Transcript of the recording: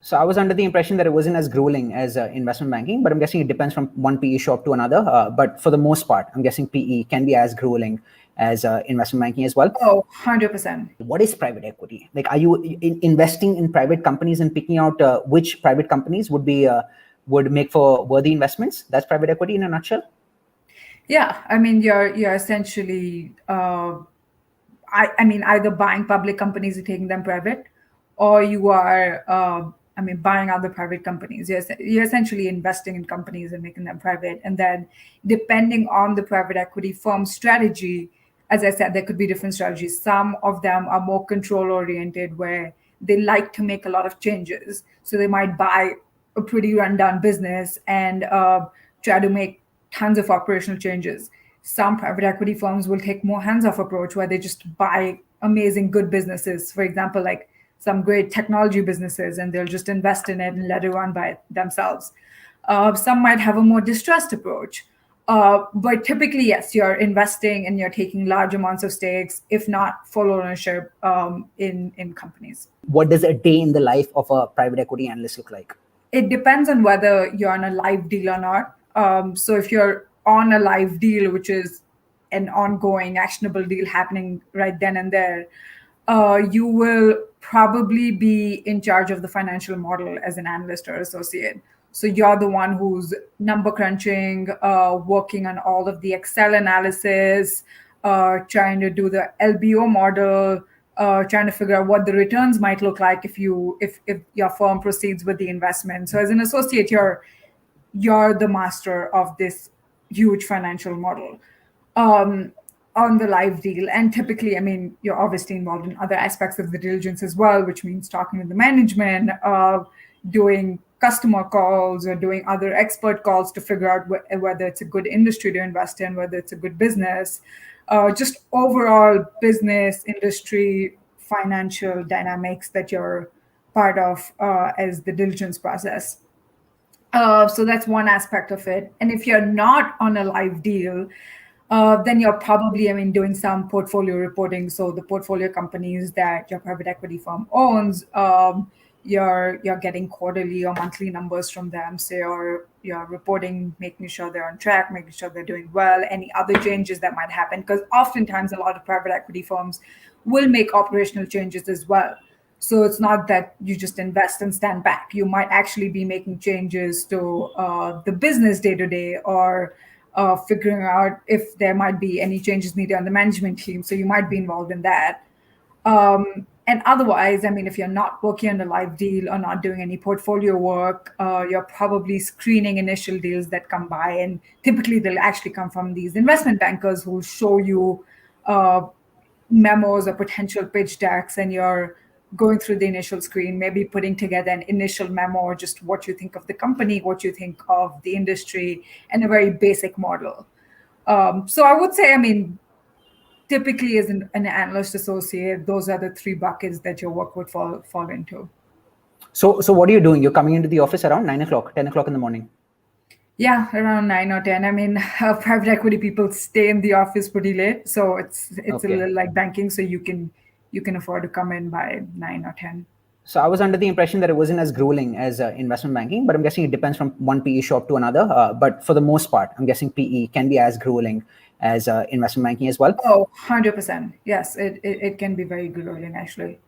So I was under the impression that it wasn't as grueling as investment banking, but I'm guessing it depends from one PE shop to another. But for the most part, I'm guessing PE can be as grueling as investment banking as well. Oh, 100%. What is private equity? Like, are you investing in private companies and picking out which private companies would make for worthy investments? That's private equity in a nutshell. Yeah, I mean, you're essentially, I mean, either buying public companies and taking them private, or you are, buying other private companies. You're essentially investing in companies and making them private. And then, depending on the private equity firm's strategy, as I said, there could be different strategies. Some of them are more control oriented, where they like to make a lot of changes. So they might buy a pretty rundown business and try to make tons of operational changes. Some private equity firms will take more hands-off approach, where they just buy amazing good businesses, for example, like some great technology businesses, and they'll just invest in it and let it run by themselves. Some might have a more distressed approach. But typically, yes, you're investing and you're taking large amounts of stakes, if not full ownership, in companies. What does a day in the life of a private equity analyst look like? It depends on whether you're on a live deal or not. So if you're on a live deal, which is an ongoing actionable deal happening right then and there, you will probably be in charge of the financial model as an analyst or associate. So you're the one who's number crunching, working on all of the Excel analysis, trying to do the LBO model, trying to figure out what the returns might look like if your firm proceeds with the investment. So as an associate, you're the master of this huge financial model on the live deal. And typically, I mean, you're obviously involved in other aspects of the diligence as well, which means talking to the management, doing customer calls or doing other expert calls to figure out whether it's a good industry to invest in, whether it's a good business, just overall business, industry, financial dynamics that you're part of as the diligence process. So that's one aspect of it. And if you're not on a live deal, then you're probably, doing some portfolio reporting. So the portfolio companies that your private equity firm owns, you're getting quarterly or monthly numbers from them. So you're reporting, making sure they're on track, making sure they're doing well, any other changes that might happen. Because oftentimes a lot of private equity firms will make operational changes as well. So it's not that you just invest and stand back. You might actually be making changes to the business day to day, or figuring out if there might be any changes needed on the management team. So you might be involved in that. And otherwise, if you're not working on a live deal or not doing any portfolio work, you're probably screening initial deals that come by. And typically they'll actually come from these investment bankers who show you memos or potential pitch decks, and you're going through the initial screen, maybe putting together an initial memo, or just what you think of the company, what you think of the industry, and a very basic model. So I would say, typically as an analyst associate, those are the three buckets that your work would fall into. So what are you doing? You're coming into the office around 9 o'clock, 10 o'clock in the morning? Yeah, around 9 or 10. Private equity people stay in the office pretty late. So it's okay. A little like banking. So you can afford to come in by 9 or 10. So I was under the impression that it wasn't as grueling as investment banking, but I'm guessing it depends from one PE shop to another. But for the most part, I'm guessing PE can be as grueling as investment banking as well. Oh, 100%. Yes, it can be very grueling, actually.